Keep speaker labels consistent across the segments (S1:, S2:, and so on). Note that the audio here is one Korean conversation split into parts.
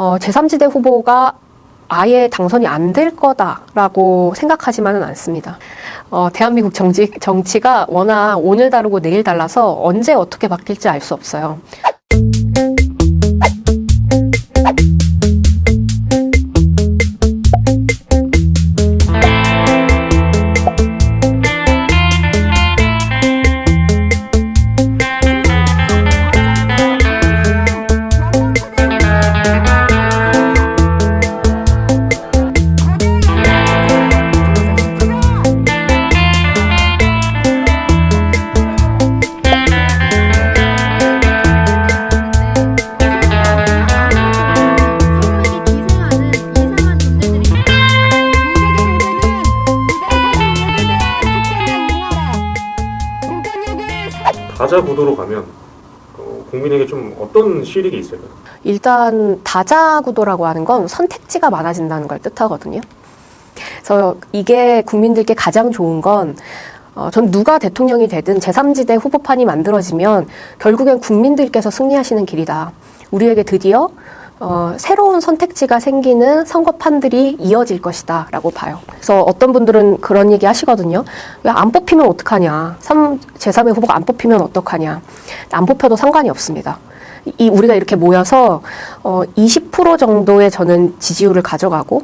S1: 제3지대 후보가 아예 당선이 안 될 거다라고 생각하지만은 않습니다. 대한민국 정치가 워낙 오늘 다르고 내일 달라서 언제 어떻게 바뀔지 알 수 없어요.
S2: 다자 구도로 가면 국민에게 좀 어떤 실익이 있을까요?
S1: 일단 다자 구도라고 하는 건 선택지가 많아진다는 걸 뜻하거든요. 그래서 이게 국민들께 가장 좋은 건 전 누가 대통령이 되든 제3지대 후보판이 만들어지면 결국엔 국민들께서 승리하시는 길이다. 우리에게 드디어 새로운 선택지가 생기는 선거판들이 이어질 것이다 라고 봐요. 그래서 어떤 분들은 그런 얘기 하시거든요. 왜 안 뽑히면 어떡하냐. 제3의 후보가 안 뽑히면 어떡하냐. 안 뽑혀도 상관이 없습니다. 우리가 이렇게 모여서 20% 정도의 저는 지지율을 가져가고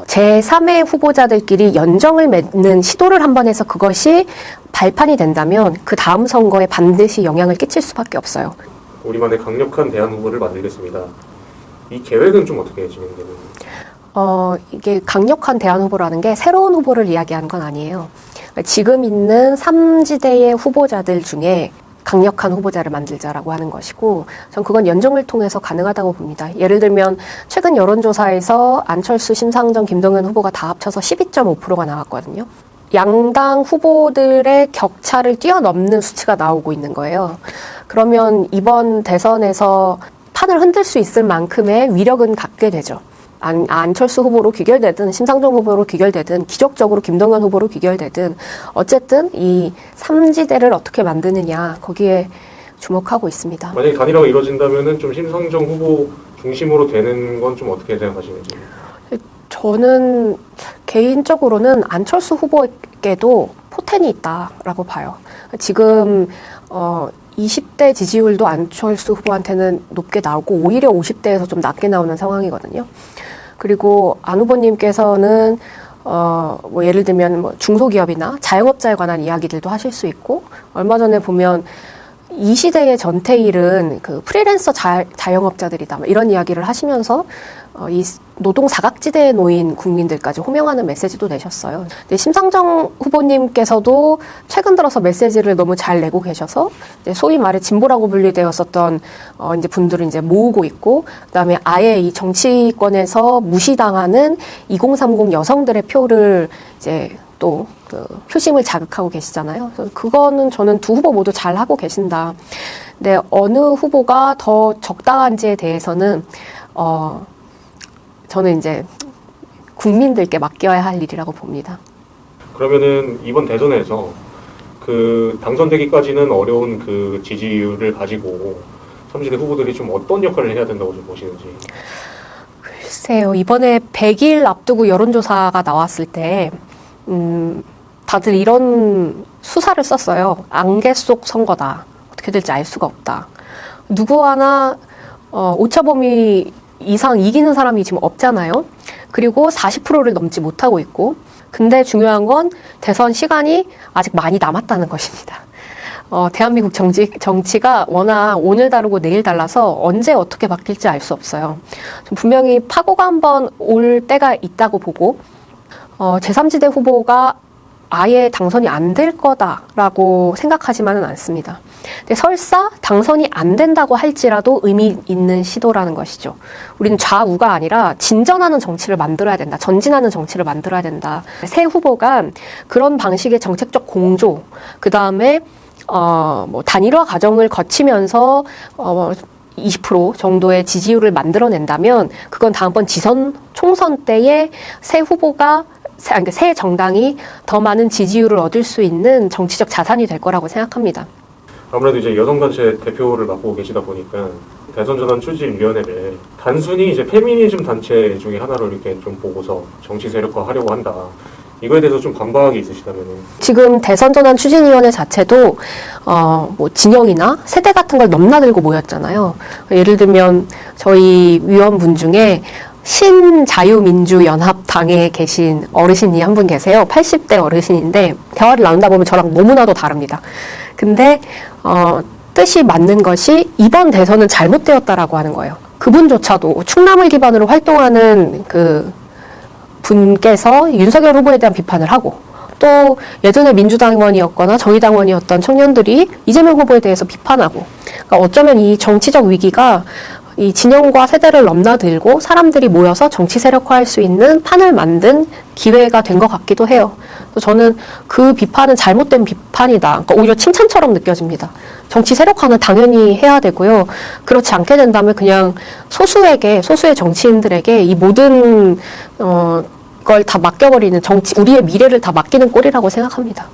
S1: 제3의 후보자들끼리 연정을 맺는 시도를 한번 해서 그것이 발판이 된다면 그 다음 선거에 반드시 영향을 끼칠 수밖에 없어요.
S2: 우리만의 강력한 대안 후보를 만들겠습니다. 이 계획은 좀 어떻게 진행되는?
S1: 이게 강력한 대안 후보라는 게 새로운 후보를 이야기하는 건 아니에요. 지금 있는 3지대의 후보자들 중에 강력한 후보자를 만들자라고 하는 것이고, 전 그건 연정을 통해서 가능하다고 봅니다. 예를 들면 최근 여론조사에서 안철수, 심상정, 김동연 후보가 다 합쳐서 12.5%가 나왔거든요. 양당 후보들의 격차를 뛰어넘는 수치가 나오고 있는 거예요. 그러면 이번 대선에서 판을 흔들 수 있을 만큼의 위력은 갖게 되죠. 안철수 후보로 귀결되든 심상정 후보로 귀결되든 기적적으로 김동연 후보로 귀결되든 어쨌든 이 3지대를 어떻게 만드느냐 거기에 주목하고 있습니다.
S2: 만약에 단일화가 이루어진다면 좀 심상정 후보 중심으로 되는 건 좀 어떻게 생각하시는지?
S1: 저는 개인적으로는 안철수 후보에게도 포텐이 있다라고 봐요. 지금 20대 지지율도 안철수 후보한테는 높게 나오고 오히려 50대에서 좀 낮게 나오는 상황이거든요. 그리고 안 후보님께서는 뭐 예를 들면 뭐 중소기업이나 자영업자에 관한 이야기들도 하실 수 있고, 얼마 전에 보면 이 시대의 전태일은 그 프리랜서 자영업자들이다 이런 이야기를 하시면서 이 노동 사각지대에 놓인 국민들까지 호명하는 메시지도 내셨어요. 근데 심상정 후보님께서도 최근 들어서 메시지를 너무 잘 내고 계셔서 이제 소위 말해 진보라고 분류되었었던 이제 분들을 이제 모으고 있고, 그다음에 아예 이 정치권에서 무시당하는 2030 여성들의 표를 이제 또 그 표심을 자극하고 계시잖아요. 그래서 그거는 저는 두 후보 모두 잘 하고 계신다. 근데 어느 후보가 더 적당한지에 대해서는 저는 이제 국민들께 맡겨야 할 일이라고 봅니다.
S2: 그러면은 이번 대선에서 그 당선되기까지는 어려운 그 지지율을 가지고 3지대 후보들이 좀 어떤 역할을 해야 된다고 좀 보시는지?
S1: 글쎄요. 이번에 100일 앞두고 여론조사가 나왔을 때 다들 이런 수사를 썼어요. 안개 속 선거다. 어떻게 될지 알 수가 없다. 누구 하나 오차범위 이상 이기는 사람이 지금 없잖아요. 그리고 40%를 넘지 못하고 있고, 근데 중요한 건 대선 시간이 아직 많이 남았다는 것입니다. 대한민국 정치가 워낙 오늘 다르고 내일 달라서 언제 어떻게 바뀔지 알 수 없어요. 분명히 파고가 한번 올 때가 있다고 보고, 제3지대 후보가 아예 당선이 안 될 거다라고 생각하지만은 않습니다. 근데 설사 당선이 안 된다고 할지라도 의미 있는 시도라는 것이죠. 우리는 좌우가 아니라 진전하는 정치를 만들어야 된다. 전진하는 정치를 만들어야 된다. 새 후보가 그런 방식의 정책적 공조, 그 다음에 뭐 단일화 과정을 거치면서 20% 정도의 지지율을 만들어낸다면 그건 다음번 총선 때에 새 후보가 새 정당이 더 많은 지지율을 얻을 수 있는 정치적 자산이 될 거라고 생각합니다.
S2: 아무래도 이제 여성단체 대표를 맡고 계시다 보니까 대선전환 추진위원회를 단순히 이제 페미니즘 단체 중에 하나로 이렇게 좀 보고서 정치 세력화 하려고 한다. 이거에 대해서 좀 반박이 있으시다면은.
S1: 지금 대선전환 추진위원회 자체도 뭐 진영이나 세대 같은 걸 넘나들고 모였잖아요. 예를 들면 저희 위원분 중에 신자유민주연합당에 계신 어르신이 한 분 계세요. 80대 어르신인데 대화를 나눈다 보면 저랑 너무나도 다릅니다. 근데 뜻이 맞는 것이 이번 대선은 잘못되었다라고 하는 거예요. 그분조차도 충남을 기반으로 활동하는 그 분께서 윤석열 후보에 대한 비판을 하고 또 예전에 민주당원이었거나 정의당원이었던 청년들이 이재명 후보에 대해서 비판하고 그러니까 어쩌면 이 정치적 위기가 이 진영과 세대를 넘나들고 사람들이 모여서 정치 세력화할 수 있는 판을 만든 기회가 된 것 같기도 해요. 저는 그 비판은 잘못된 비판이다. 그러니까 오히려 칭찬처럼 느껴집니다. 정치 세력화는 당연히 해야 되고요. 그렇지 않게 된다면 그냥 소수의 정치인들에게 이 모든 걸 다 맡겨버리는 우리의 미래를 다 맡기는 꼴이라고 생각합니다.